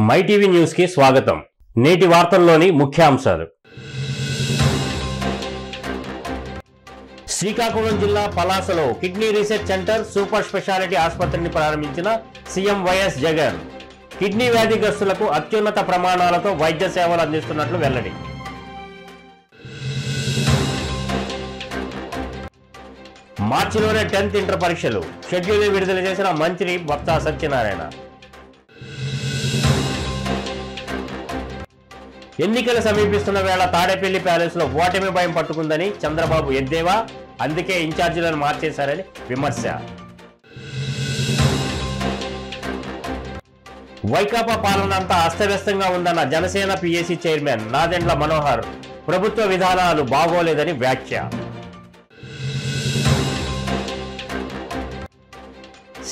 My TV news కి స్వాగతం. నేటి వార్తల్లోని ముఖ్యాంశాలు. శ్రీకాకుళం జిల్లా పలాసలో kidney research centre super speciality ఆసుపత్రిని ప్రారంభించిన సీఎం వైఎస్ జగన్. కిడ్నీ వ్యాధిగ్రస్తులకు అత్యున్నత ప్రమాణాలతో వైద్య సేవలు అందిస్తున్నట్లు వెల్లడి. మార్చిలోనే 10th ఇంటర్ పరీక్షలు షెడ్యూల్ విడుదల చేసిన మంత్రి బొత్స సత్యనారాయణ. ఎన్నికలు సమీపిస్తున్న వేళ తాడేపల్లి ప్యాలెస్ లో ఓటమి భయం పట్టుకుందని చంద్రబాబు ఎద్దేవా. అందుకే ఇన్ఛార్జీలను మార్చేశారని విమర్శ. వైకాపా పాలన అంతా అస్తవ్యస్తంగా ఉందన్న జనసేన పిఎసి చైర్మన్ నాదెండ్ల మనోహర్. ప్రభుత్వ విధానాలు బాగోలేదని వ్యాఖ్య.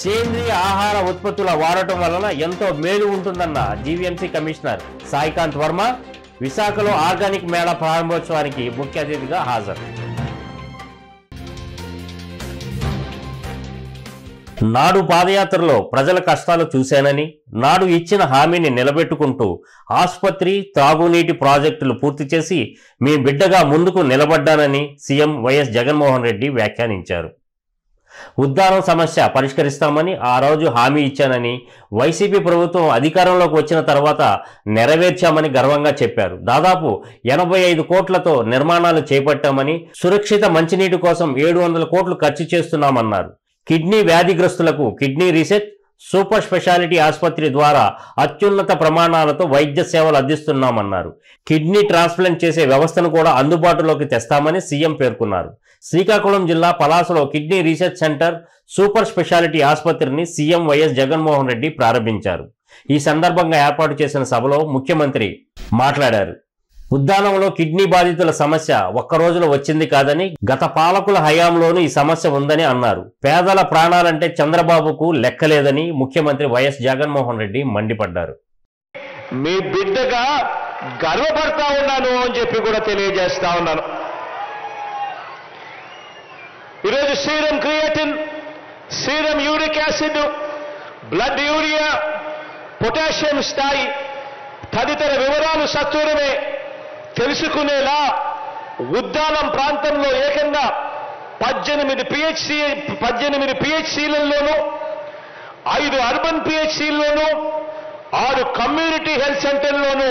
సేంద్రియ ఆహార ఉత్పత్తుల వాడటం వలన ఎంతో మేలు ఉంటుందన్న జీవీఎంసీ కమిషనర్ సాయికాంత్ వర్మ. విశాఖలో ఆర్గానిక్ మేళా ప్రారంభోత్సవానికి ముఖ్య అతిథిగా హాజరు. నాడు పాదయాత్రలో ప్రజల కష్టాలు చూశానని, నాడు ఇచ్చిన హామీని నిలబెట్టుకుంటూ ఆసుపత్రి, తాగునీటి ప్రాజెక్టులు పూర్తి చేసి మీ బిడ్డగా ముందుకు నిలబడ్డానని సీఎం వైఎస్ జగన్మోహన్ రెడ్డి వ్యాఖ్యానించారు. ఉద్దానం సమస్య పరిష్కరిస్తామని ఆ రోజు హామీ ఇచ్చానని, వైసీపీ ప్రభుత్వం అధికారంలోకి వచ్చిన తర్వాత నెరవేర్చామని గర్వంగా చెప్పారు. దాదాపు 85 కోట్లతో నిర్మాణాలు చేపట్టామని, సురక్షిత మంచినీటి కోసం 700 కోట్లు ఖర్చు చేస్తున్నామన్నారు. కిడ్నీ వ్యాధిగ్రస్తులకు కిడ్నీ రీసెర్చ్ సూపర్ స్పెషాలిటీ ఆసుపత్రి ద్వారా అత్యున్నత ప్రమాణాలతో వైద్య సేవలు అందిస్తున్నామన్నారు. కిడ్నీ ట్రాన్స్ప్లాంట్ చేసే వ్యవస్థను కూడా అందుబాటులోకి తెస్తామని సీఎం పేర్కొన్నారు. శ్రీకాకుళం జిల్లా పలాసలో kidney research centre super speciality ఆసుపత్రిని సీఎం వైఎస్ జగన్మోహన్ రెడ్డి ప్రారంభించారు. ఈ సందర్భంగా ఏర్పాటు చేసిన సభలో ముఖ్యమంత్రి మాట్లాడారు. ఉద్దానంలో కిడ్నీ బాధితుల సమస్య ఒక్క రోజులో వచ్చింది కాదని, గత పాలకుల హయాంలోనూ ఈ సమస్య ఉందని అన్నారు. పేదల ప్రాణాలంటే చంద్రబాబుకు లెక్కలేదని ముఖ్యమంత్రి వైఎస్ జగన్మోహన్ రెడ్డి మండిపడ్డారు. మీ బిడ్డగా గర్వపడతా ఉన్నాను అని చెప్పి కూడా తెలియజేస్తా ఉన్నాను. ఈరోజు serum creatine, serum uric acid, blood urea, potassium స్థాయి తదితర వివరాలు సత్వరమే తెలుసుకునేలా ఉద్దానం ప్రాంతంలో ఏకంగా 18 పిహెచ్సిలలోనూ, 5 అర్బన్ పిహెచ్సిల్లోనూ, 6 కమ్యూనిటీ హెల్త్ సెంటర్లోనూ,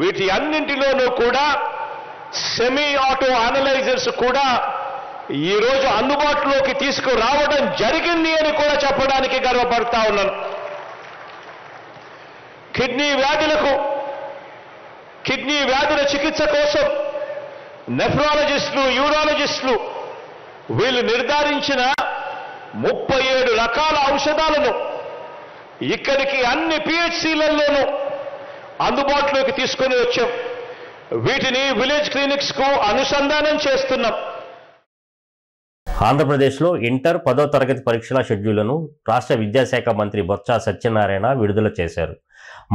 వీటి అన్నింటిలోనూ కూడా సెమీ ఆటో అనలైజర్స్ కూడా ఈరోజు అందుబాటులోకి తీసుకురావడం జరిగింది అని కూడా చెప్పడానికి గర్వపడతా ఉన్నాను. కిడ్నీ వ్యాధుల చికిత్స కోసం నెఫ్రాలజిస్టులు, యూరాలజిస్టులు వీళ్ళు నిర్ధారించిన 37 రకాల ఔషధాలను ఇక్కడికి అన్ని పిహెచ్సిలలోనూ అందుబాటులోకి తీసుకొని వచ్చాం. వీటిని విలేజ్ క్లినిక్స్ కు అనుసంధానం చేస్తున్నాం. ఆంధ్రప్రదేశ్లో ఇంటర్ 10వ తరగతి పరీక్షల షెడ్యూళ్లను రాష్ట్ర విద్యాశాఖ మంత్రి బొత్స సత్యనారాయణ విడుదల చేశారు.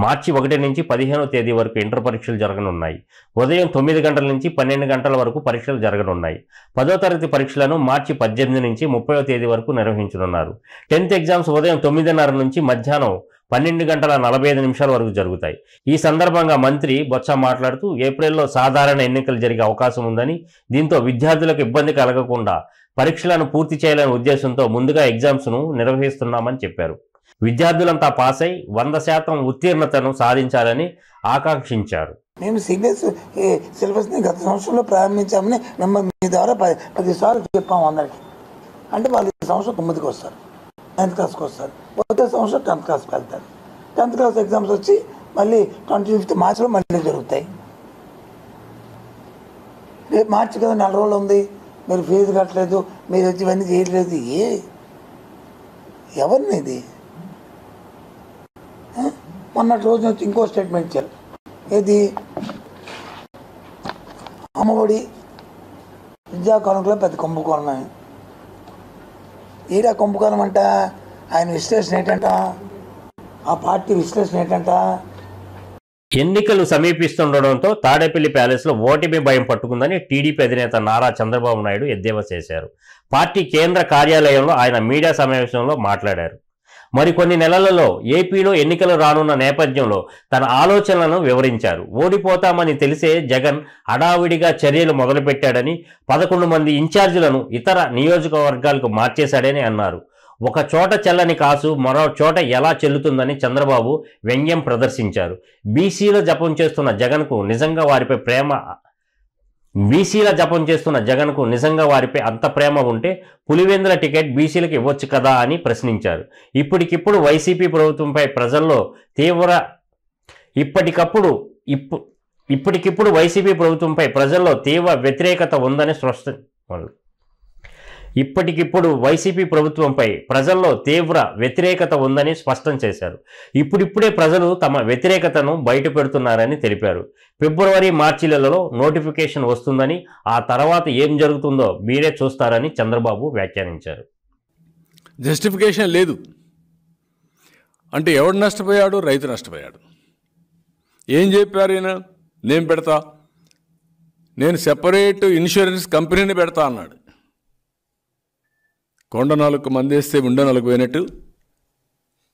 మార్చి 1 నుంచి 15వ తేదీ వరకు ఇంటర్ పరీక్షలు జరగనున్నాయి. ఉదయం 9 గంటల నుంచి 12 గంటల వరకు పరీక్షలు జరగనున్నాయి. 10వ తరగతి పరీక్షలను మార్చి 18 నుంచి 30వ తేదీ వరకు నిర్వహించనున్నారు. 10th ఎగ్జామ్స్ ఉదయం 9:30 నుంచి మధ్యాహ్నం 12:45 వరకు జరుగుతాయి. ఈ సందర్భంగా మంత్రి బొత్స మాట్లాడుతూ ఏప్రిల్లో సాధారణ ఎన్నికలు జరిగే అవకాశం ఉందని, దీంతో విద్యార్థులకు ఇబ్బంది కలగకుండా పరీక్షలను పూర్తి చేయాలనే ఉద్దేశంతో ముందుగా ఎగ్జామ్స్ను నిర్వహిస్తున్నామని చెప్పారు. విద్యార్థులంతా పాస్ అయి 100% ఉత్తీర్ణతను సాధించాలని ఆకాంక్షించారు. మేము సిలబస్ని గత సంవత్సరంలో ప్రారంభించామని మీ ద్వారా 10 సార్లు చెప్పాము అందరికీ. అంటే వాళ్ళు ఈ సంవత్సరం 9కి వస్తారు, 9th క్లాస్కి వస్తారు, వచ్చే సంవత్సరం 10th క్లాస్కి వెళ్తారు. 10th క్లాస్ ఎగ్జామ్స్ వచ్చి మళ్ళీ 25th మార్చిలో మళ్ళీ జరుగుతాయి. రేపు మార్చి కదా, 4 రోజులు ఉంది, మీరు ఫీజు కట్టలేదు, మీరు వచ్చి ఇవన్నీ చేయట్లేదు. ఎవరిని ఇది? మొన్నటి రోజు వచ్చి ఇంకో స్టేట్మెంట్ ఇచ్చారు. ఏది? అమ్మఒడి విద్యా కానుకలో పెద్ద కుంభకోణం. ఏడా కుంభకోణం అంట? ఆయన విశ్లేషణ ఏంటంట? ఆ పార్టీ విశ్లేషణ ఏంటంట? ఎన్నికలు సమీపిస్తుండటంతో తాడేపల్లి ప్యాలెస్లో ఓటమి భయం పట్టుకుందని టీడీపీ అధినేత నారా చంద్రబాబు నాయుడు ఎద్దేవా చేశారు. పార్టీ కేంద్ర కార్యాలయంలో ఆయన మీడియా సమావేశంలో మాట్లాడారు. మరికొన్ని నెలలలో ఏపీలో ఎన్నికలు రానున్న నేపథ్యంలో తన ఆలోచనలను వివరించారు. ఓడిపోతామని తెలిసే జగన్ హడావిడిగా చర్యలు మొదలుపెట్టాడని, 11 మంది ఇన్ఛార్జీలను ఇతర నియోజకవర్గాలకు మార్చేశాడని అన్నారు. ఒక చోట చెల్లని కాసు మరో చోట ఎలా చెల్లుతుందని చంద్రబాబు వ్యంగ్యం ప్రదర్శించారు. బీసీల జపం చేస్తున్న జగన్కు నిజంగా వారిపై అంత ప్రేమ ఉంటే పులివెందుల టికెట్ బీసీలకు ఇవ్వచ్చు కదా అని ప్రశ్నించారు. ఇప్పటికిప్పుడు వైసీపీ ప్రభుత్వంపై ప్రజల్లో తీవ్ర వ్యతిరేకత ఉందని స్పష్టం చేశారు. ఇప్పుడిప్పుడే ప్రజలు తమ వ్యతిరేకతను బయటపెడుతున్నారని తెలిపారు. ఫిబ్రవరి, మార్చిలలో నోటిఫికేషన్ వస్తుందని, ఆ తర్వాత ఏం జరుగుతుందో మీరే చూస్తారని చంద్రబాబు వ్యాఖ్యానించారు. జస్టిఫికేషన్ లేదు అంటే ఎవడు నష్టపోయాడు? రైతు నష్టపోయాడు. ఏం చెప్పారు ఈయన? నేను పెడతా, నేను సెపరేట్ ఇన్సూరెన్స్ కంపెనీని పెడతా అన్నాడు. కొండ 4 మందేస్తే ఉండే 4 పోయినట్టు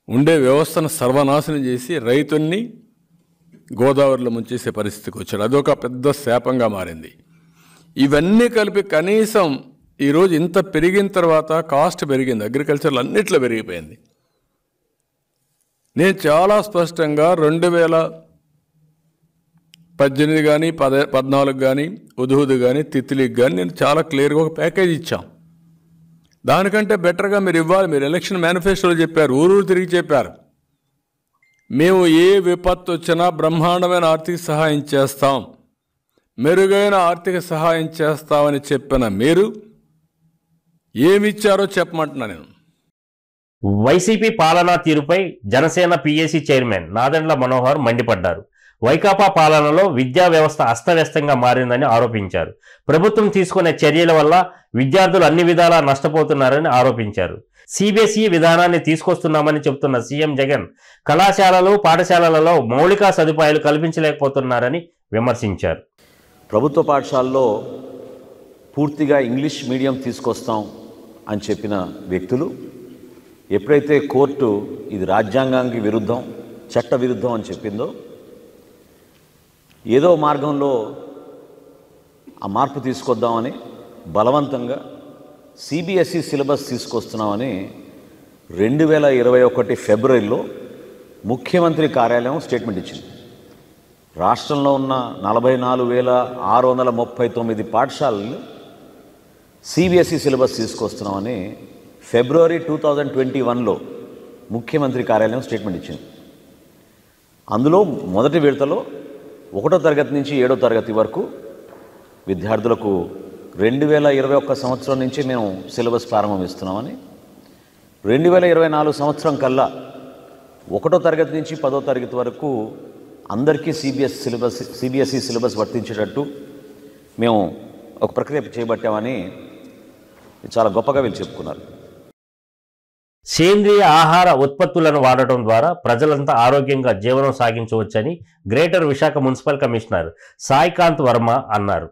ఉండే వ్యవస్థను సర్వనాశనం చేసి రైతుల్ని గోదావరిలో ముంచేసే పరిస్థితికి వచ్చాడు. అదొక పెద్ద శాపంగా మారింది. ఇవన్నీ కలిపి కనీసం ఈరోజు ఇంత పెరిగిన తర్వాత కాస్ట్ పెరిగింది, అగ్రికల్చర్లో అన్నిట్లో పెరిగిపోయింది. నేను చాలా స్పష్టంగా 2018 కానీ 14 కానీ ఉదుహుదు కానీ తిత్లికి కానీ నేను చాలా క్లియర్గా ఒక ప్యాకేజ్ ఇచ్చాం. దానికంటే బెటర్గా మీరు ఇవ్వాలి. మీరు ఎలక్షన్ మేనిఫెస్టోలో చెప్పారు, ఊరు తిరిగి చెప్పారు, మేము ఏ విపత్తు వచ్చినా బ్రహ్మాండమైన ఆర్థిక సహాయం చేస్తాం, మెరుగైన ఆర్థిక సహాయం చేస్తామని చెప్పిన మీరు ఏమిచ్చారో చెప్పమంటున్నా నేను. వైసీపీ పాలనా తీరుపై జనసేన పీఏసీ చైర్మన్ నాదెండ్ల మనోహర్ మండిపడ్డారు. వైకాపా పాలనలో విద్యా వ్యవస్థ అస్తవ్యస్తంగా మారిందని ఆరోపించారు. ప్రభుత్వం తీసుకునే చర్యల వల్ల విద్యార్థులు అన్ని విధాలా నష్టపోతున్నారని ఆరోపించారు. సిబిఎస్ఈ విధానాన్ని తీసుకొస్తున్నామని చెబుతున్న సీఎం జగన్ కళాశాలలు, పాఠశాలలలో మౌలిక సదుపాయాలు కల్పించలేకపోతున్నారని విమర్శించారు. ప్రభుత్వ పాఠశాలలో పూర్తిగా ఇంగ్లీష్ మీడియం తీసుకొస్తాం అని చెప్పిన వ్యక్తులు ఎప్పుడైతే కోర్టు ఇది రాజ్యాంగానికి విరుద్ధం, చట్ట విరుద్ధం అని చెప్పిందో, ఏదో మార్గంలో ఆ మార్పు తీసుకొద్దామని బలవంతంగా సిబిఎస్ఈ సిలబస్ తీసుకొస్తున్నామని 2021 ఫిబ్రవరిలో ముఖ్యమంత్రి కార్యాలయం స్టేట్మెంట్ ఇచ్చింది. రాష్ట్రంలో ఉన్న 44,639 పాఠశాలలు సిబిఎస్ఈ సిలబస్ తీసుకొస్తున్నామని ఫిబ్రవరి 2021లో ముఖ్యమంత్రి కార్యాలయం స్టేట్మెంట్ ఇచ్చింది. అందులో మొదటి విడతలో 1వ తరగతి నుంచి 7వ తరగతి వరకు విద్యార్థులకు 2021 సంవత్సరం నుంచి మేము సిలబస్ ప్రారంభిస్తున్నామని, 2024 సంవత్సరం కల్లా 1వ తరగతి నుంచి 10వ తరగతి వరకు అందరికీ సిబిఎస్ఈ సిలబస్ వర్తించేటట్టు మేము ఒక ప్రక్రియ చేపట్టామని చాలా గొప్పగా వీళ్ళు చెప్పుకున్నారు. సేంద్రియ ఆహార ఉత్పత్తులను వాడటం ద్వారా ప్రజలంతా ఆరోగ్యంగా జీవనం సాగించవచ్చని greater Visakha municipal commissioner Saikanth Varma అన్నారు.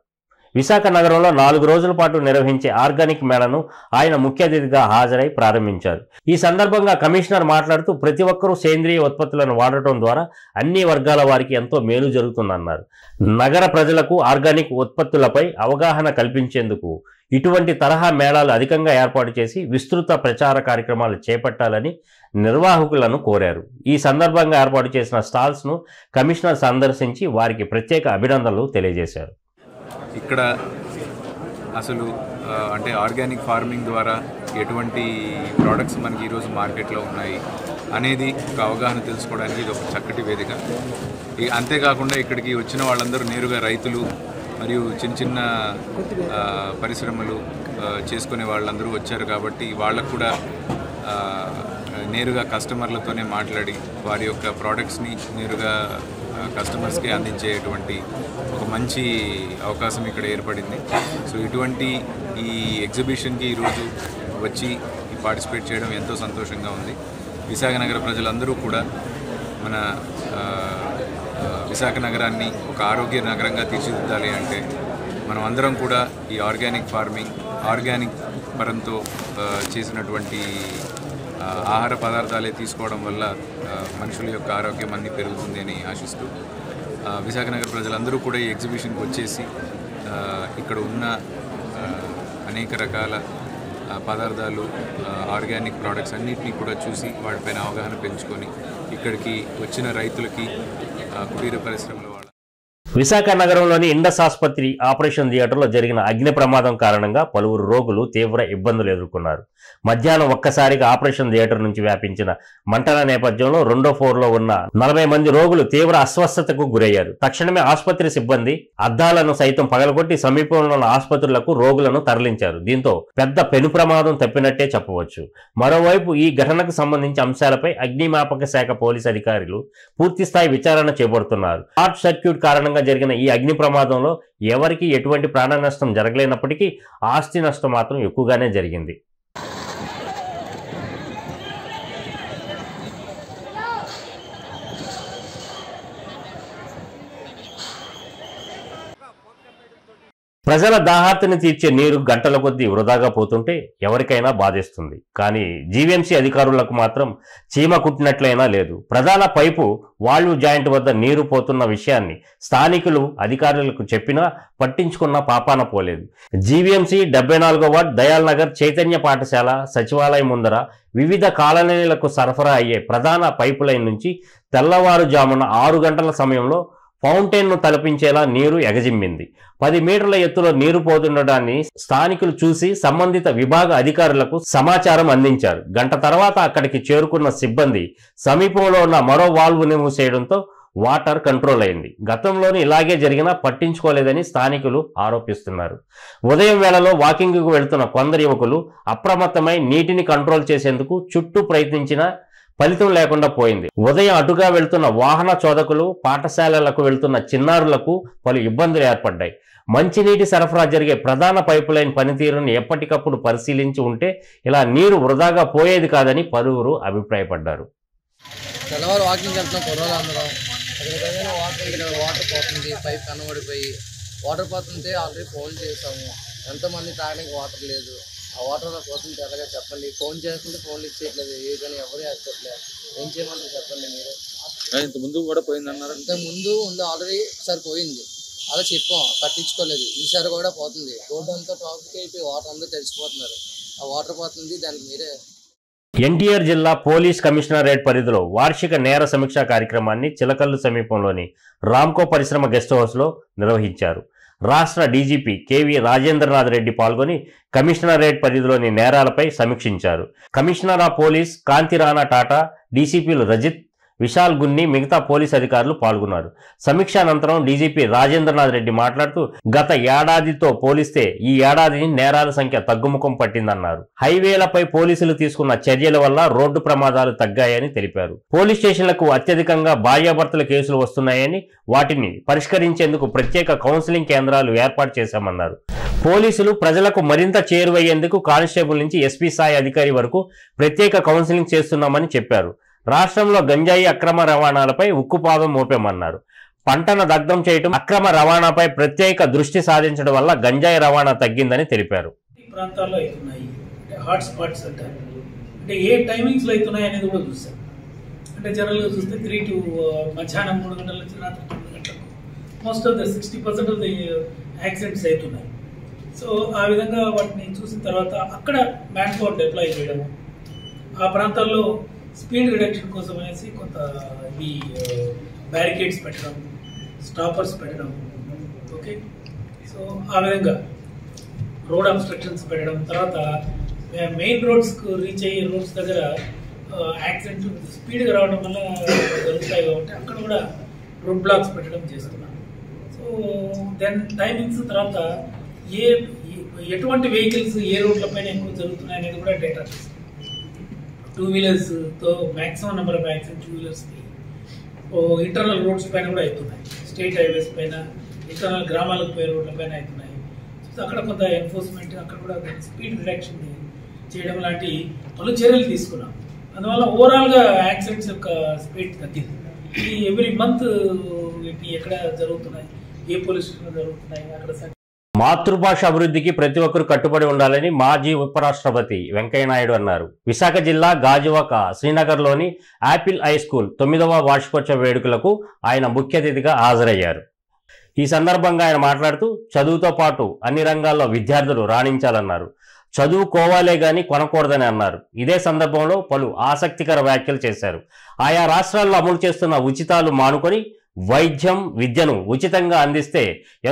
విశాఖ నగరంలో 4 రోజుల పాటు నిర్వహించే ఆర్గానిక్ మేళను ఆయన ముఖ్య అతిథిగా హాజరై ప్రారంభించారు. ఈ సందర్భంగా కమిషనర్ మాట్లాడుతూ ప్రతి ఒక్కరూ సేంద్రియ ఉత్పత్తులను వాడటం ద్వారా అన్ని వర్గాల వారికి ఎంతో మేలు జరుగుతుందన్నారు. నగర ప్రజలకు ఆర్గానిక్ ఉత్పత్తులపై అవగాహన కల్పించేందుకు ఇటువంటి తరహా మేళాలు అధికంగా ఏర్పాటు చేసి విస్తృత ప్రచార కార్యక్రమాలు చేపట్టాలని నిర్వాహకులను కోరారు. ఈ సందర్భంగా ఏర్పాటు చేసిన స్టాల్స్ను కమిషనర్ సందర్శించి వారికి ప్రత్యేక అభినందనలు తెలియజేశారు. ఇక్కడ అసలు అంటే ఆర్గానిక్ ఫార్మింగ్ ద్వారా ఎటువంటి ప్రోడక్ట్స్ మనకి ఈరోజు మార్కెట్లో ఉన్నాయి అనేది ఒక అవగాహన తెలుసుకోవడానికి ఇది ఒక చక్కటి వేదిక. అంతేకాకుండా ఇక్కడికి వచ్చిన వాళ్ళందరూ నేరుగా రైతులు మరియు చిన్న చిన్న పరిశ్రమలు చేసుకునే వాళ్ళందరూ వచ్చారు కాబట్టి వాళ్ళకు కూడా నేరుగా కస్టమర్లతోనే మాట్లాడి వారి యొక్క ప్రోడక్ట్స్ని నేరుగా కస్టమర్స్కి అందించేటువంటి ఒక మంచి అవకాశం ఇక్కడ ఏర్పడింది. సో ఇటువంటి ఈ ఎగ్జిబిషన్కి ఈరోజు వచ్చి పార్టిసిపేట్ చేయడం ఎంతో సంతోషంగా ఉంది. విశాఖ నగర ప్రజలందరూ కూడా మన విశాఖ నగరాన్ని ఒక ఆరోగ్య నగరంగా తీర్చిదిద్దాలి అంటే మనం అందరం కూడా ఈ ఆర్గానిక్ ఫార్మింగ్, ఆర్గానిక్ పరంతో చేసినటువంటి ఆహార పదార్థాలే తీసుకోవడం వల్ల మనుషుల యొక్క ఆరోగ్యం అన్నీ పెరుగుతుంది అని ఆశిస్తూ విశాఖనగర్ ప్రజలందరూ కూడా ఈ ఎగ్జిబిషన్కి వచ్చేసి ఇక్కడ ఉన్న అనేక రకాల పదార్థాలు ఆర్గానిక్ ప్రోడక్ట్స్ అన్నిటినీ కూడా చూసి వాటిపైన అవగాహన పెంచుకొని ఇక్కడికి వచ్చిన రైతులకి కుటీర పరిశ్రమల వాళ్ళ విశాఖ నగరంలోని ఇండస్ ఆసుపత్రి ఆపరేషన్ థియేటర్లో జరిగిన అగ్ని ప్రమాదం కారణంగా పలువురు రోగులు తీవ్ర ఇబ్బందులు ఎదుర్కొన్నారు. మధ్యాహ్నం ఒక్కసారిగా ఆపరేషన్ థియేటర్ నుంచి వ్యాపించిన మంటల నేపథ్యంలో రెండో ఫ్లోర్లో ఉన్న 40 మంది రోగులు తీవ్ర అస్వస్థతకు గురయ్యారు. తక్షణమే ఆసుపత్రి సిబ్బంది అద్దాలను సైతం పగలగొట్టి సమీపంలో ఉన్న ఆసుపత్రులకు రోగులను తరలించారు. దీంతో పెద్ద పెను ప్రమాదం తప్పినట్టే చెప్పవచ్చు. మరోవైపు ఈ ఘటనకు సంబంధించి అంశాలపై అగ్నిమాపక శాఖ పోలీసు అధికారులు పూర్తిస్థాయి విచారణ చేపడుతున్నారు. షార్ట్ సర్క్యూట్ కారణంగా జరిగిన ఈ అగ్ని ప్రమాదంలో ఎవరికి ఎటువంటి ప్రాణ నష్టం జరగలేనప్పటికీ ఆస్తి నష్టం మాత్రం ఎక్కువగానే జరిగింది. ప్రజల దాహార్తిని తీర్చే నీరు గంటల కొద్దీ వృధాగా పోతుంటే ఎవరికైనా బాధేస్తుంది. కానీ జీవీఎంసీ అధికారులకు మాత్రం చీమ కుట్టినట్లయినా లేదు. ప్రధాన పైపు వాల్వ్ జాయింట్ వద్ద నీరు పోతున్న విషయాన్ని స్థానికులు అధికారులకు చెప్పినా పట్టించుకున్న పాపాన పోలేదు. జీవీఎంసీ 74వ వార్డ్ దయాల్ నగర్ చైతన్య పాఠశాల సచివాలయం ముందర వివిధ కాలనీలకు సరఫరా అయ్యే ప్రధాన పైపు లైన్ నుంచి తెల్లవారుజామున 6 గంటల సమయంలో ఫౌంటైన్ను తలపించేలా నీరు ఎగజిమ్మింది. 10 మీటర్ల ఎత్తులో నీరు పోతుండడాన్ని స్థానికులు చూసి సంబంధిత విభాగ అధికారులకు సమాచారం అందించారు. గంట తర్వాత అక్కడికి చేరుకున్న సిబ్బంది సమీపంలో ఉన్న మరో వాల్వ్ని మూసేయడంతో వాటర్ కంట్రోల్ అయింది. గతంలోని ఇలాగే జరిగినా పట్టించుకోలేదని స్థానికులు ఆరోపిస్తున్నారు. ఉదయం వేళలో వాకింగ్కు వెళ్తున్న కొందరు యువకులు అప్రమత్తమై నీటిని కంట్రోల్ చేసేందుకు చుట్టూ ప్రయత్నించినా ఫలితం లేకుండా పోయింది. ఉదయం అటుగా వెళ్తున్న వాహన చోదకులు, పాఠశాలలకు వెళ్తున్న చిన్నారులకు పలు ఇబ్బందులు ఏర్పడ్డాయి. మంచినీటి సరఫరా జరిగే ప్రధాన పైపు లైన్ పనితీరును ఎప్పటికప్పుడు పరిశీలించి ఉంటే ఇలా నీరు వృధాగా పోయేది కాదని పలువురు అభిప్రాయపడ్డారు. తెల్లవారు వాకింగ్ వెళ్తున్నాం కుర్రోలు అందరం. వాటర్ పోతుంది, పైప్ కనబడిపోయి వాటర్ పోతుంటే ఆల్రెడీ ఫోన్ చేసాము. ఎంతోమంది తాగడానికి వాటర్ లేదు. ఆ వాటర్లో పోతుంది ఎలాగా చెప్పండి. ఫోన్ చేస్తుంటే ఫోన్ లిఫ్ట్ చేయట్లేదు. ఏ కానీ ఎవరు వేసుకోవట్లేదు. ఏం చేయమంటారు చెప్పండి మీరు. ఇంత ముందు కూడా పోయిందన్నారు. ఇంతకు ముందు ఆల్రెడీ ఒకసారి పోయింది. అలా చెప్పాం, పట్టించుకోలేదు. ఈసారి కూడా పోతుంది. రోడ్డు అంతా ట్రాఫిక్ అయిపోయి వాటర్ అంతా తెలిసిపోతున్నారు. ఆ వాటర్ పోతుంది, దానికి మీరే. ఎన్టీఆర్ జిల్లా పోలీస్ కమిషనరేట్ పరిధిలో వార్షిక నేర సమీక్ష కార్యక్రమాన్ని చిలకల్లు సమీపంలోని రామ్కో పరిశ్రమ గెస్ట్ హౌస్లో నిర్వహించారు. రాష్ట్ర డీజీపీ కేవీ రాజేంద్రనాథ్ రెడ్డి పాల్గొని కమిషనరేట్ పరిధిలోని నేరాలపై సమీక్షించారు. కమిషనర్ ఆఫ్ పోలీస్ కాంతి రాణా టాటా, డీసీపీలు రజిత్, విశాల్ గున్ని, మిగతా పోలీస్ అధికారులు పాల్గొన్నారు. సమీక్ష అనంతరం డీజీపీ రాజేంద్రనాథ్ రెడ్డి మాట్లాడుతూ గత ఏడాదితో పోలిస్తే ఈ ఏడాది నేరాల సంఖ్య తగ్గుముఖం పట్టిందన్నారు. హైవేలపై పోలీసులు తీసుకున్న చర్యల వల్ల రోడ్డు ప్రమాదాలు తగ్గాయని తెలిపారు. పోలీస్ స్టేషన్లకు అత్యధికంగా భార్యాభర్తల కేసులు వస్తున్నాయని, వాటిని పరిష్కరించేందుకు ప్రత్యేక కౌన్సిలింగ్ కేంద్రాలు ఏర్పాటు చేశామన్నారు. పోలీసులు ప్రజలకు మరింత చేరువయ్యేందుకు కానిస్టేబుల్ నుంచి ఎస్పీ స్థాయి అధికారి వరకు ప్రత్యేక కౌన్సిలింగ్ చేస్తున్నామని చెప్పారు. రాష్ట్రంలో గంజాయి అక్రమ రవాణాలపై ఉక్కుపాదం మోపామన్నారు. పంటను దగ్ధం చేయటం, అక్రమ రవాణాపై ప్రత్యేక దృష్టి సాధించడం వల్ల గంజాయి రవాణా తగ్గిందని తెలిపారు. ప్రాంతాల్లో అవుతున్నాయి హాట్ స్పాట్స్ అంటారు. అంటే ఏ టైమింగ్స్ లో అవుతున్నాయి అనేది కూడా చూస్తాం. అంటే జనరల్గా చూస్తే 3 to మధ్యాహ్నం 3 గంటల నుంచి రాత్రి 9 గంటలకు most of the 60% of the accidents అవుతున్నాయి. సో ఆ విధంగా వాటిని చూసిన తర్వాత అక్కడ మ్యాన్ పవర్ డిప్లాయ్ చేయడము, ఆ ప్రాంతాల్లో స్పీడ్ రిడక్షన్ కోసం అనేసి కొంత ఈ బ్యారికేడ్స్ పెట్టడం, స్టాపర్స్ పెట్టడం. ఓకే, సో ఆ విధంగా రోడ్ అబ్స్ట్రక్షన్స్ పెట్టడం. తర్వాత మెయిన్ రోడ్స్కు రీచ్ అయ్యే రోడ్స్ దగ్గర యాక్సిడెంట్లు స్పీడ్గా రావడం వల్ల జరుగుతాయి కాబట్టి అక్కడ కూడా రోడ్ బ్లాక్స్ పెట్టడం చేస్తున్నాం. సో దెన్ టైమింగ్స్ తర్వాత ఎటువంటి వెహికల్స్ ఏ రోడ్లపైన ఎక్కువ జరుగుతున్నాయి అనేది కూడా డేటా తీస్తాం. 2 వీలర్స్తో మ్యాక్సిమం నెంబర్ ఆఫ్ యాక్సిడెంట్ 2 వీలర్స్కి ఇంటర్నల్ రోడ్స్ పైన కూడా అవుతున్నాయి. స్టేట్ హైవేస్ పైన, ఇంటర్నల్ గ్రామాలకు పోయే రోడ్ల పైన అవుతున్నాయి. సో అక్కడ కొంత ఎన్ఫోర్స్మెంట్, అక్కడ కూడా స్పీడ్ రిడక్షన్ చేయడం లాంటి పలు చర్యలు తీసుకున్నాం. అందువల్ల ఓవరాల్గా యాక్సిడెంట్స్ యొక్క స్పీడ్ తగ్గింది. ఈ ఎవ్రీ మంత్ ఎక్కడ జరుగుతున్నాయి, ఏ పోలీస్ స్టేషన్లో జరుగుతున్నాయి, అక్కడ మాతృభాష అభివృద్ధికి ప్రతి ఒక్కరూ కట్టుబడి ఉండాలని మాజీ ఉపరాష్ట్రపతి వెంకయ్యనాయుడు అన్నారు. విశాఖ జిల్లా గాజువాక శ్రీనగర్లోని యాపిల్ హై స్కూల్ 9వ వార్షికోత్సవ వేడుకలకు ఆయన ముఖ్య అతిథిగా హాజరయ్యారు. ఈ సందర్భంగా ఆయన మాట్లాడుతూ చదువుతో పాటు అన్ని రంగాల్లో విద్యార్థులు రాణించాలన్నారు. చదువుకోవాలే గాని కొనకూడదని అన్నారు. ఇదే సందర్భంలో పలు ఆసక్తికర వ్యాఖ్యలు చేశారు. ఆయా రాష్ట్రాల్లో అమలు చేస్తున్న ఉచితాలు మానుకొని వైద్యం విద్యను ఉచితంగా అందిస్తే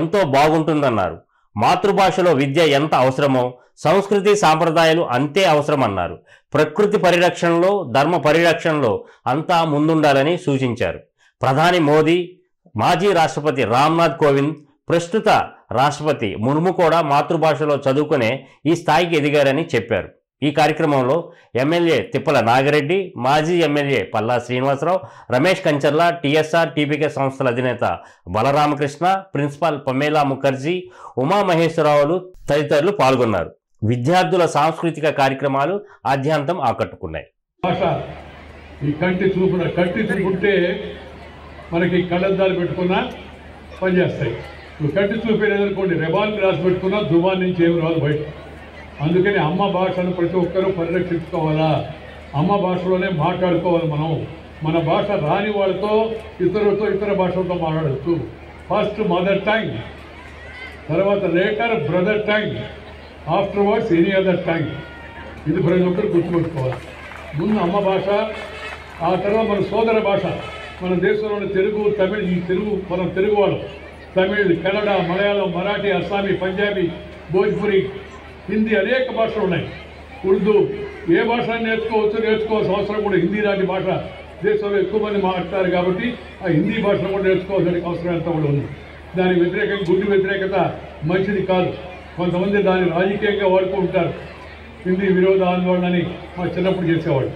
ఎంతో బాగుంటుందన్నారు. మాతృభాషలో విద్య ఎంత అవసరమో సంస్కృతి సాంప్రదాయాలు అంతే అవసరమన్నారు. ప్రకృతి పరిరక్షణలో ధర్మ పరిరక్షణలో అంతా ముందుండాలని సూచించారు. ప్రధాని మోదీ, మాజీ రాష్ట్రపతి రామ్నాథ్ కోవింద్, ప్రస్తుత రాష్ట్రపతి ముర్ము కూడా మాతృభాషలో చదువుకునే ఈ స్థాయికి ఎదిగారని చెప్పారు. ఈ కార్యక్రమంలో ఎమ్మెల్యే తిప్పల నాగిరెడ్డి, మాజీ MLA Palla Srinivasarao, Ramesh Kancharla, TSR TPK సంస్థల అధినేత బలరామకృష్ణ, ప్రిన్సిపాల్ పమేలా ముఖర్జీ, ఉమామహేశ్వరరావులు తదితరులు పాల్గొన్నారు. విద్యార్థుల సాంస్కృతిక కార్యక్రమాలు ఆద్యాంతం ఆకట్టుకున్నాయి. ఈ కంటి చూపుంటే మనకి కళ్ళద్దాలు పెట్టుకున్నా పనిచేస్తాయి. నువ్వు కంటి చూపేదనుకోండి, రెబాల్ గ్లాస్ పెట్టుకున్నా దుబాన్ నుంచి ఏమి రాదు బయట. అందుకని అమ్మ భాషను ప్రతి ఒక్కరూ పరిరక్షించుకోవాలా, అమ్మ భాషలోనే మాట్లాడుకోవాలి. మన భాష రాని వాళ్ళతో ఇతర భాషలతో మాట్లాడచ్చు. ఫస్ట్ మదర్ టంగ్, తర్వాత later brother tongue, afterwards any other tongue. ఇది ప్రతి ఒక్కరు గుర్తుపెట్టుకోవాలి. ముందు అమ్మ భాష, ఆ తర్వాత మన సోదర భాష. మన దేశంలోని తెలుగు, తమిళ్, మనం తెలుగు వాళ్ళం. తమిళ్, కన్నడ, మలయాళం, మరాఠీ, అస్సామీ, పంజాబీ, భోజ్పురి, హిందీ అనేక భాషలు ఉన్నాయి. ఉర్దూ, ఏ భాష నేర్చుకోవాల్సిన అవసరం కూడా. హిందీ లాంటి భాష దేశంలో ఎక్కువ మంది మాట్లాడతారు కాబట్టి ఆ హిందీ భాషను కూడా నేర్చుకోవాల్సిన అవసరం ఎంత కూడా ఉంది. దాని వ్యతిరేకంగా గుడ్డి వ్యతిరేకత మంచిది కాదు. కొంతమంది దాన్ని రాజకీయంగా వాడుతూ ఉంటారు. హిందీ విరోధ ఆందోళనని మా చిన్నప్పుడు చేసేవాళ్ళు.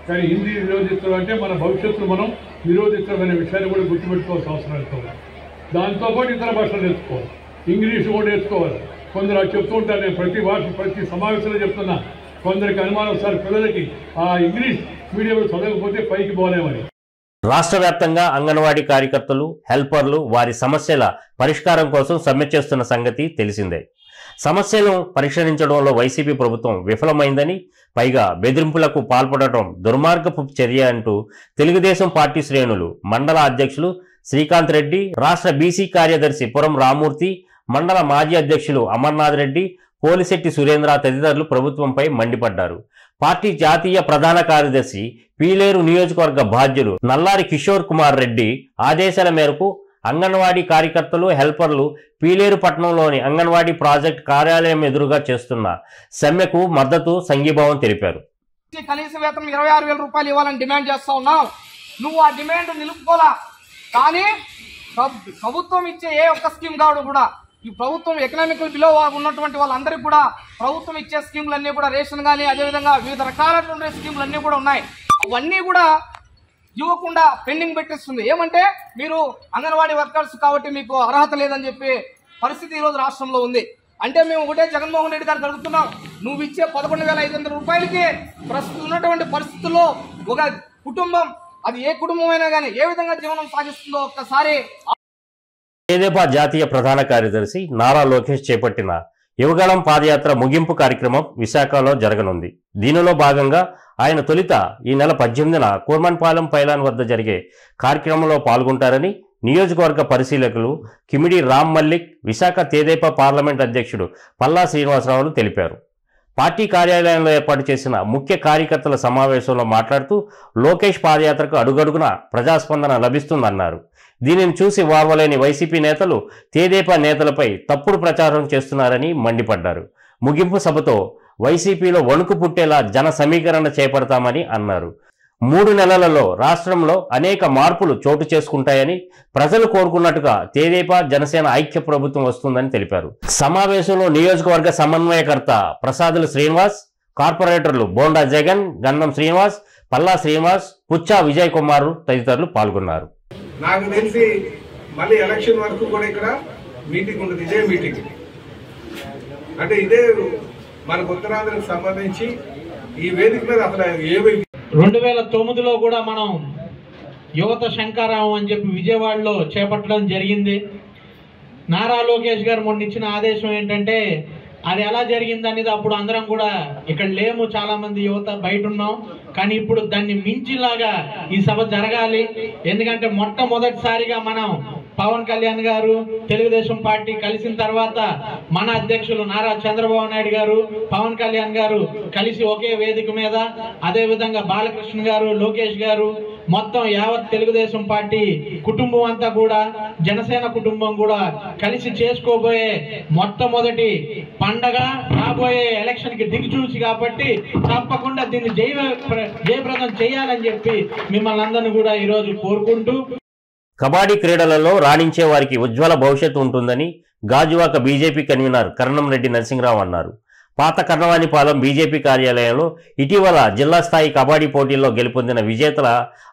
కానీ హిందీ విరోధించడం అంటే మన భవిష్యత్తును మనం నిరోధించడం అనే విషయాన్ని కూడా గుర్తుపెట్టుకోవాల్సిన అవసరం ఎంత ఉంది. దాంతోపాటు ఇతర భాషలు నేర్చుకోవాలి, ఇంగ్లీష్ కూడా నేర్చుకోవాలి. కొందరు అది చెప్తూ ఉంటారు, నేను ప్రతి సమావేశంలో చెప్తున్నా. కొందరికి అనుమానం, సార్ పిల్లలకి ఆ ఇంగ్లీష్ మీడియంలో చదవకపోతే పైకి పోలేమని. రాష్ట్ర వ్యాప్తంగా అంగన్వాడీ కార్యకర్తలు, హెల్పర్లు వారి సమస్యల పరిష్కారం కోసం సమ్మె చేస్తున్న సంగతి తెలిసిందే. సమస్యలను పరిష్కరించడంలో వైసీపీ ప్రభుత్వం విఫలమైందని, పైగా బెదిరింపులకు పాల్పడటం దుర్మార్గపు చర్య అంటూ తెలుగుదేశం పార్టీ శ్రేణులు మండల అధ్యక్షులు శ్రీకాంత్ రెడ్డి, రాష్ట్ర బీసీ కార్యదర్శి పురం రామూర్తి, మండల మాజీ అధ్యక్షులు అమర్నాథ్ రెడ్డి, పోలిశెట్టి సురేంద్ర తదితరులు ప్రభుత్వంపై మండిపడ్డారు. పార్టీ జాతీయ ప్రధాన కార్యదర్శి, పీలేరు నియోజకవర్గ బాధ్యులు నల్లారి కిషోర్ కుమార్ రెడ్డి ఆదేశాల మేరకు అంగన్వాడీ కార్యకర్తలు, హెల్పర్లు పీలేరు పట్టణంలోని అంగన్వాడీ ప్రాజెక్ట్ కార్యాలయం ఎదురుగా చేస్తున్న సమ్మెకు మద్దతు సంఘీభావం తెలిపారు. కనీస వేతనం 26,000 రూపాయలు ఇవ్వాలని డిమాండ్ చేస్తా ఉన్నావు. నువ్వు ఆ డిమాండ్ నిలుపుకోలా. కానీ ప్రభుత్వం ఇచ్చే ఏ ఒక్క స్కీమ్ కావడం కూడా, ఈ ప్రభుత్వం ఎకనామికల్ బిలో ఉన్నటువంటి వాళ్ళందరికీ కూడా ప్రభుత్వం ఇచ్చే స్కీములన్నీ కూడా, రేషన్ కానీ అదేవిధంగా వివిధ రకాలైనటువంటి స్కీములన్నీ కూడా ఉన్నాయి. అవన్నీ కూడా ఇవ్వకుండా పెండింగ్ పెట్టిస్తుంది. ఏమంటే మీరు అంగన్వాడీ వర్కర్స్ కాబట్టి మీకు అర్హత లేదని చెప్పి పరిస్థితి ఈరోజు రాష్ట్రంలో ఉంది. అంటే మేము ఒకటే జగన్మోహన్ రెడ్డి గారు జరుగుతున్నాం, నువ్వు ఇచ్చే 11,500 రూపాయలకి ప్రస్తుతం ఉన్నటువంటి పరిస్థితుల్లో ఒక కుటుంబం, అది ఏ కుటుంబం అయినా కానీ ఏ విధంగా జీవనం సాగిస్తుందో ఒక్కసారి. తెదేపా జాతీయ ప్రధాన కార్యదర్శి నారా లోకేష్ చేపట్టిన యువగళం పాదయాత్ర ముగింపు కార్యక్రమం విశాఖలో జరగనుంది. దీనిలో భాగంగా ఆయన తొలుత ఈ నెల 18న కూర్మన్పాలెం పైలాన్ వద్ద జరిగే కార్యక్రమంలో పాల్గొంటారని నియోజకవర్గ పరిశీలకులు కిమిడి రామ్ మల్లిక్, విశాఖ తెదేపా పార్లమెంట్ అధ్యక్షుడు పల్లా శ్రీనివాసరావులు తెలిపారు. పార్టీ కార్యాలయంలో ఏర్పాటు చేసిన ముఖ్య కార్యకర్తల సమావేశంలో మాట్లాడుతూ లోకేష్ పాదయాత్రకు అడుగడుగున ప్రజాస్పందన లభిస్తుందన్నారు. దీనిని చూసి వార్వలేని వైసీపీ నేతలు తెదేపా నేతలపై తప్పుడు ప్రచారం చేస్తున్నారని మండిపడ్డారు. ముగింపు సభతో వైసీపీలో వణుకు పుట్టేలా జన సమీకరణ చేపడతామని అన్నారు. 3 నెలలలో రాష్ట్రంలో అనేక మార్పులు చోటు చేసుకుంటాయని, ప్రజలు కోరుకున్నట్టుగా తెదేపా జనసేన ఐక్య ప్రభుత్వం వస్తుందని తెలిపారు. సమావేశంలో నియోజకవర్గ సమన్వయకర్త ప్రసాదుల శ్రీనివాస్, కార్పొరేటర్లు బోండా జగన్, గంధం శ్రీనివాస్, పల్లా శ్రీనివాస్, పుచ్చా విజయ్ కుమార్ తదితరులు పాల్గొన్నారు. నాకు తెలిసి మళ్ళీ ఎలక్షన్ వరకు కూడా ఇక్కడ మీటింగ్ ఉంటుంది. ఇదే మీటింగ్ అంటే ఇదే మనకు ఉత్తరాంధ్రకు సంబంధించి ఈ వేదిక మీద అసలు 2009లో కూడా మనం యువత శంకారావం అని చెప్పి విజయవాడలో చేపట్టడం జరిగింది. నారా లోకేష్ గారు మొన్న ఇచ్చిన ఆదేశం ఏంటంటే అది ఎలా జరిగింది అనేది అప్పుడు అందరం కూడా ఇక్కడ లేము, చాలా మంది యువత బయట ఉన్నాం. కానీ ఇప్పుడు దాన్ని మించిలాగా ఈ సభ జరగాలి. ఎందుకంటే మొట్టమొదటిసారిగా మనం పవన్ కళ్యాణ్ గారు తెలుగుదేశం పార్టీ కలిసిన తర్వాత మన అధ్యక్షులు నారా చంద్రబాబు నాయుడు గారు, పవన్ కళ్యాణ్ గారు కలిసి ఒకే వేదిక మీద, అదే విధంగా బాలకృష్ణ గారు, లోకేష్ గారు, మొత్తం యావత్ తెలుగుదేశం పార్టీ కుటుంబం అంతా కూడా, జనసేన కుటుంబం కూడా కలిసి చేసుకోబోయే మొట్టమొదటి పండగ రాబోయే ఎలక్షన్ కి దిగిచూచి కాబట్టి తప్పకుండా దీన్ని జయప్రదం చేయాలని చెప్పి మిమ్మల్ని అందరినీ కూడా ఈరోజు కోరుకుంటూ, కబడ్డీ క్రీడలలో రాణించే వారికి ఉజ్వల భవిష్యత్తు ఉంటుందని గాజువాక బీజేపీ కన్వీనర్ కరణంరెడ్డి నరసింహరావు అన్నారు. పాత కర్ణవాణిపాలెం బీజేపీ కార్యాలయంలో ఇటీవల జిల్లా స్థాయి కబడ్డీ పోటీల్లో గెలుపొందిన విజేతల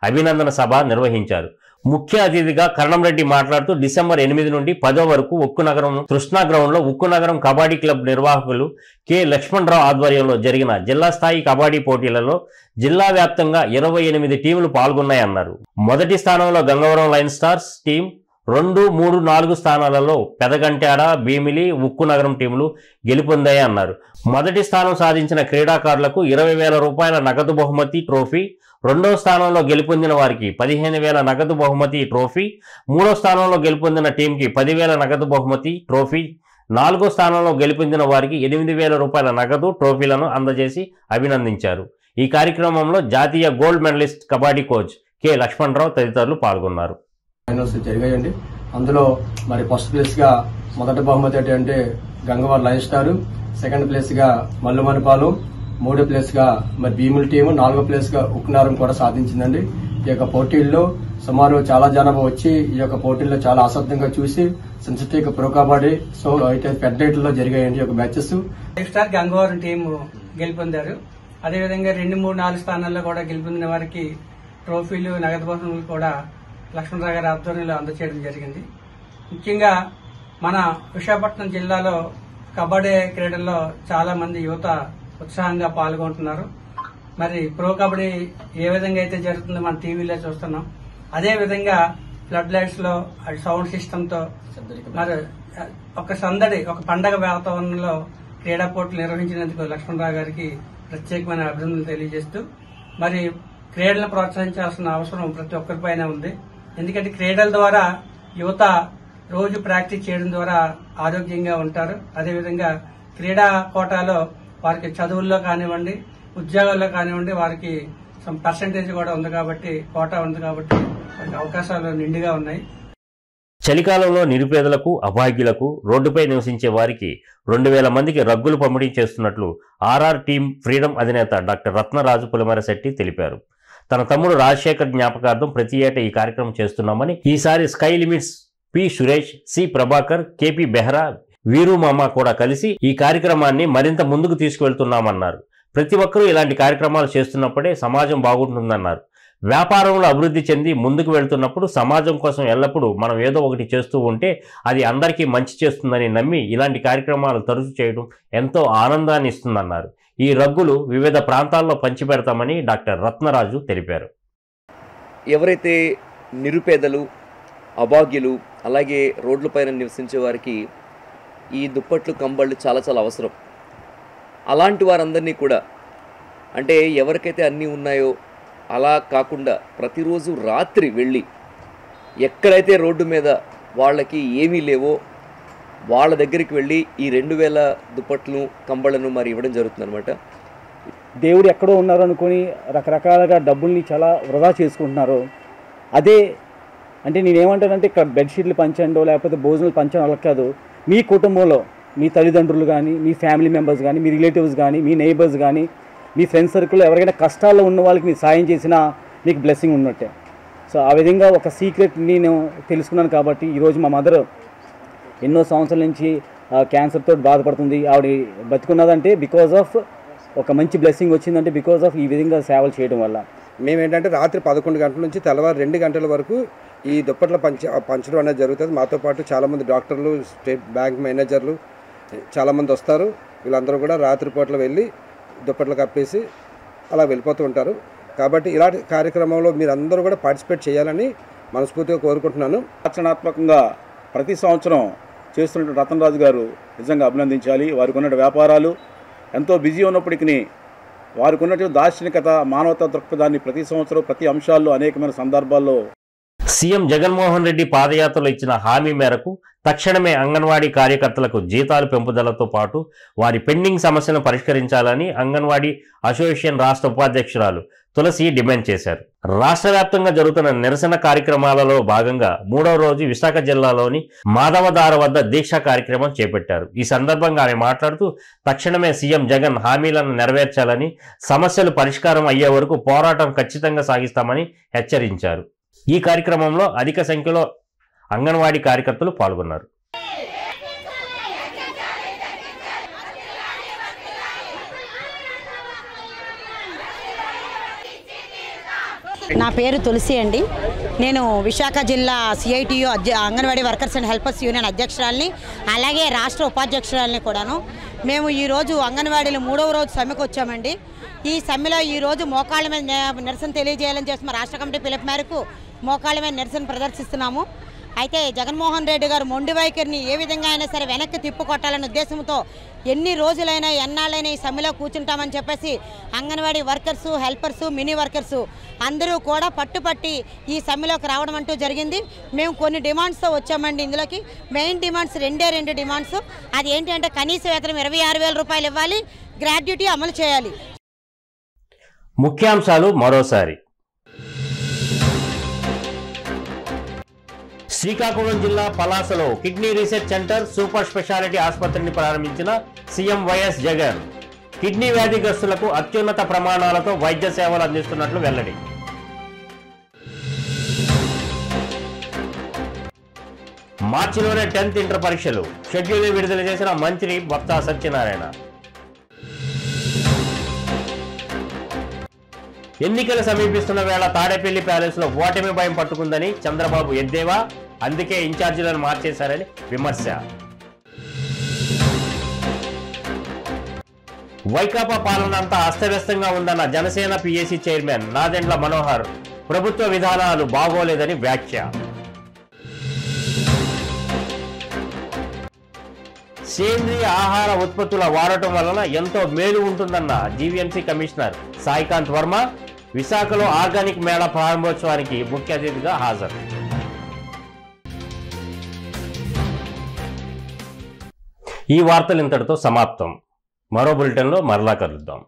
అభినందన సభ నిర్వహించారు. ముఖ్య అతిథిగా కరణంరెడ్డి మాట్లాడుతూ డిసెంబర్ 8 నుండి 10 వరకు ఉక్కునగరం కృష్ణా గ్రౌండ్లో ఉక్కునగరం కబడ్డీ క్లబ్ నిర్వాహకులు కె లక్ష్మణరావు ఆధ్వర్యంలో జరిగిన జిల్లా స్థాయి కబడ్డీ పోటీలలో జిల్లా వ్యాప్తంగా 28 టీములు పాల్గొన్నాయన్నారు. మొదటి స్థానంలో గంగవరం లయన్ స్టార్స్ టీం, 2, 3, 4 స్థానాలలో పెదగంట్యాడ, భీమిలి, ఉక్కునగరం టీములు గెలుపొందాయన్నారు. మొదటి స్థానం సాధించిన క్రీడాకారులకు 20,000 రూపాయల నగదు బహుమతి ట్రోఫీ, రెండో స్థానంలో గెలుపొందిన వారికి 15,000 నగదు బహుమతి ట్రోఫీ, మూడో స్థానంలో గెలుపొందిన టీంకి 10,000 నగదు బహుమతి ట్రోఫీ, నాలుగో స్థానంలో గెలుపొందిన వారికి 8,000 రూపాయల నగదు ట్రోఫీలను అందజేసి అభినందించారు. ఈ కార్యక్రమంలో జాతీయ gold medallist kabaddi coach K Lakshmanarao తదితరులు పాల్గొన్నారు. ఫైనల్స్ జరిగాయండి. అందులో మరి ఫస్ట్ ప్లేస్ గా మొదటి బహుమతి అంటే Gangavaram lion star, second place గా మల్లుమనిపాలెం, మూడో ప్లేస్ గా మరి భీముల టీము, నాలుగో ప్లేస్ గా ఉక్కునారం కూడా సాధించిందండి. ఈ యొక్క పోటీల్లో సుమారు చాలా జనాభా వచ్చి ఈ యొక్క పోటీల్లో చాలా ఆసక్తంగా చూసి సెన్సిటివ్ ప్రో కబడ్డీ సో అయితే పెద్ద రేట్లలో జరిగాయండి ఈ యొక్క matches. Life star Gangavaram team గెలుపొందారు. అదేవిధంగా 2, 3, 4 స్థానాల్లో కూడా గెలుపొందిన వారికి ట్రోఫీలు, నగదు బహుమతులు కూడా లక్ష్మణరావు గారి ఆధ్వర్యంలో అందచేయడం జరిగింది. ముఖ్యంగా మన విశాఖపట్నం జిల్లాలో కబడ్డీ క్రీడల్లో చాలా మంది యువత ఉత్సాహంగా పాల్గొంటున్నారు. మరి ప్రో కబడ్డీ ఏ విధంగా అయితే జరుగుతుందో మన టీవీలో చూస్తున్నాం. అదే విధంగా ఫ్లడ్ లైట్స్ లో సౌండ్ సిస్టమ్ తో మరి ఒక సందడి, ఒక పండగ వాతావరణంలో క్రీడా పోటీలు నిర్వహించినందుకు లక్ష్మణరావు గారికి ప్రత్యేకమైన అభినందనలు తెలియజేస్తూ, మరి క్రీడలను ప్రోత్సహించాల్సిన అవసరం ప్రతి ఒక్కరిపైన ఉంది. ఎందుకంటే క్రీడల ద్వారా యువత రోజు ప్రాక్టీస్ చేయడం ద్వారా ఆరోగ్యంగా ఉంటారు. అదేవిధంగా క్రీడా కోటాలో వారికి చదువుల్లో కానివ్వండి, ఉద్యోగాల్లో కానివ్వండి వారికి పర్సంటేజ్ కూడా ఉంది కాబట్టి, కోటా ఉంది కాబట్టి వారికి అవకాశాలు నిండుగా ఉన్నాయి. చలికాలంలో నిరుపేదలకు, అభాగ్యులకు, రోడ్డుపై నివసించే వారికి 2,000 మందికి రగ్గులు పంపిణీ చేస్తున్నట్లు ఆర్ఆర్ టీం ఫ్రీడమ్ అధినేత డాక్టర్ రత్నరాజు పులిమరశెట్టి తెలిపారు. తన తమ్ముడు రాజశేఖర్ జ్ఞాపకార్థం ప్రతి ఏటా ఈ కార్యక్రమం చేస్తున్నామని, ఈసారి sky limits P Suresh, C Prabhakar, KP Behra, వీరు మామ కూడా కలిసి ఈ కార్యక్రమాన్ని మరింత ముందుకు తీసుకువెళ్తున్నామన్నారు. ప్రతి ఒక్కరూ ఇలాంటి కార్యక్రమాలు చేస్తున్నప్పుడే సమాజం బాగుంటుందన్నారు. వ్యాపారంలో అభివృద్ధి చెంది ముందుకు వెళ్తున్నప్పుడు సమాజం కోసం ఎల్లప్పుడూ మనం ఏదో ఒకటి చేస్తూ ఉంటే అది అందరికీ మంచి చేస్తుందని నమ్మి ఇలాంటి కార్యక్రమాలు తరచు చేయడం ఎంతో ఆనందాన్ని ఇస్తుందన్నారు. ఈ రగ్గులు వివిధ ప్రాంతాల్లో పంచిపెడతామని డాక్టర్ రత్నరాజు తెలిపారు. ఎవరైతే నిరుపేదలు, అభాగ్యులు, అలాగే రోడ్లపైన నివసించే వారికి ఈ దుప్పట్లు, కంబళ్ళు చాలా చాలా అవసరం. అలాంటి వారందరినీ కూడా, అంటే ఎవరికైతే అన్నీ ఉన్నాయో అలా కాకుండా ప్రతిరోజు రాత్రి వెళ్ళి ఎక్కడైతే రోడ్డు మీద వాళ్ళకి ఏమీ లేవో వాళ్ళ దగ్గరికి వెళ్ళి ఈ 2,000 దుప్పట్లు, కంబళ్ళను మరి ఇవ్వడం జరుగుతుందన్నమాట. దేవుడు ఎక్కడో ఉన్నారు అనుకొని రకరకాలుగా డబ్బుల్ని చాలా వృధా చేసుకుంటున్నారు. అదే అంటే నేనేమంటానంటే ఇక్కడ బెడ్షీట్లు పంచండో లేకపోతే భోజనాలు పంచడం అలా కాదు. మీ కుటుంబంలో మీ తల్లిదండ్రులు కానీ, మీ ఫ్యామిలీ మెంబర్స్ కానీ, మీ రిలేటివ్స్ కానీ, మీ నైబర్స్ కానీ, మీ ఫ్రెండ్స్ సర్కిల్లో ఎవరికైనా కష్టాల్లో ఉన్న వాళ్ళకి మీరు సాయం చేసినా మీకు బ్లెస్సింగ్ ఉన్నట్టే. సో ఆ విధంగా ఒక సీక్రెట్ నేను తెలుసుకున్నాను కాబట్టి ఈరోజు మా మదర్ ఎన్నో సంవత్సరాల నుంచి క్యాన్సర్తో బాధపడుతుంది. ఆవిడ బతుకున్నదంటే బికాజ్ ఆఫ్ ఒక మంచి బ్లెస్సింగ్ వచ్చిందంటే బికాజ్ ఆఫ్ ఈ విధంగా సేవలు చేయడం వల్ల. మేమేంటంటే రాత్రి 11 గంటల నుంచి తెల్లవారు 2 గంటల వరకు ఈ దుప్పట్ల పంచడం అనేది జరుగుతుంది. మాతో పాటు చాలామంది డాక్టర్లు, స్టేట్ బ్యాంక్ మేనేజర్లు చాలామంది వస్తారు. వీళ్ళందరూ కూడా రాత్రిపూట్ల వెళ్ళి దుప్పట్లు కప్పేసి అలా వెళ్ళిపోతూ ఉంటారు. కాబట్టి ఇలాంటి కార్యక్రమంలో మీరందరూ కూడా పార్టిసిపేట్ చేయాలని మనస్ఫూర్తిగా కోరుకుంటున్నాను. ఆచరణాత్మకంగా ప్రతి సంవత్సరం చేస్తున్న రతన్ రాజు గారు నిజంగా అభినందించాలి. వారికి ఉన్న వ్యాపారాలు ఎంతో బిజీ ఉన్నప్పటికీ వారికి ఉన్నటువంటి దార్శనికత, మానవతా దృక్పథాన్ని ప్రతి సంవత్సరం ప్రతి అంశాల్లో అనేకమైన సందర్భాల్లో సీఎం జగన్మోహన్ రెడ్డి పాదయాత్రలో ఇచ్చిన హామీ మేరకు తక్షణమే అంగన్వాడీ కార్యకర్తలకు జీతాలు పెంపుదలతో పాటు వారి పెండింగ్ సమస్యలను పరిష్కరించాలని అంగన్వాడీ అసోసియేషన్ రాష్ట్ర ఉపాధ్యక్షురాలు తులసి డిమాండ్ చేశారు. రాష్ట్ర వ్యాప్తంగా జరుగుతున్న నిరసన కార్యక్రమాలలో భాగంగా 3వ రోజు విశాఖ జిల్లాలోని మాధవదార వద్ద దీక్షా కార్యక్రమం చేపట్టారు. ఈ సందర్భంగా ఆమె మాట్లాడుతూ తక్షణమే సీఎం జగన్ హామీలను నెరవేర్చాలని, సమస్యలు పరిష్కారం అయ్యే వరకు పోరాటం ఖచ్చితంగా సాగిస్తామని హెచ్చరించారు. ఈ కార్యక్రమంలో అధిక సంఖ్యలో అంగన్వాడీ కార్యకర్తలు పాల్గొన్నారు. నా పేరు తులసి అండి. నేను విశాఖ జిల్లా CITU anganwadi workers and helpers union అధ్యక్షురాలని, అలాగే రాష్ట్ర ఉపాధ్యక్షురాలని కూడాను. మేము ఈరోజు అంగన్వాడీలో 3వ రోజు సమ్మెకు వచ్చామండి. ఈ సమ్మెలో ఈరోజు మోకాళ్ళ మీద నిరసన తెలియజేయాలని చేస్తున్న రాష్ట్ర కమిటీ పిలుపు మేరకు మోకాళ్ళ మీద నిరసన ప్రదర్శిస్తున్నాము. అయితే జగన్మోహన్ రెడ్డి గారు మొండి వైఖరిని ఏ విధంగా అయినా సరే వెనక్కి తిప్పుకొట్టాలనే ఉద్దేశంతో ఎన్ని రోజులైనా ఎన్నాళ్ళైనా ఈ సమ్మెలో కూర్చుంటామని చెప్పేసి anganwadi workers, helpers, mini workers అందరూ కూడా పట్టుపట్టి ఈ సమ్మెలోకి రావడం అంటూ జరిగింది. మేము కొన్ని డిమాండ్స్తో వచ్చామండి. ఇందులోకి మెయిన్ డిమాండ్స్ రెండు డిమాండ్స్. అది ఏంటంటే కనీస వేతనం 26,000 రూపాయలు ఇవ్వాలి, గ్రాడ్యుటీ అమలు చేయాలి. ముఖ్యాంశాలు మరోసారి. శ్రీకాకుళం జిల్లా పలాసలో kidney research centre, super speciality ఆసుపత్రిని ప్రారంభించిన సీఎం వైఎస్ జగన్. కిడ్నీ వ్యాధిగ్రస్తులకు అత్యున్నత ప్రమాణాలతో వైద్య సేవలు అందిస్తున్నట్లు వెల్లడి. మార్చిలోనే 10th ఇంటర్ పరీక్షలు షెడ్యూల్ విడుదల చేసిన మంత్రి బొత్స సత్యనారాయణ. ఎన్నికలు సమీపిస్తున్న వేళ తాడేపల్లి ప్యాలెస్ లో ఓటమి భయం పట్టుకుందని చంద్రబాబు ఎద్దేవా. అందుకే ఇన్ఛార్జీలను మార్చేశారని విమర్శ. వైకాపా పాలన అంతా అస్తవ్యస్తంగా ఉందన్న జనసేన పిఎసి చైర్మన్ నాదెండ్ల మనోహర్. ప్రభుత్వ విధానాలు బాగోలేదని వ్యాఖ్య. సేంద్రియ ఆహార ఉత్పత్తుల వాడటం వలన ఎంతో మేలు ఉంటుందన్న జీవీఎంసీ కమిషనర్ సాయికాంత్ వర్మ. విశాఖలో ఆర్గానిక్ మేళా ప్రారంభోత్సవానికి ముఖ్య అతిథిగా హాజరు. ఈ వార్తలు ఇంతటితో సమాప్తం. మరో బులెటిన్లో మరలా కలుద్దాం.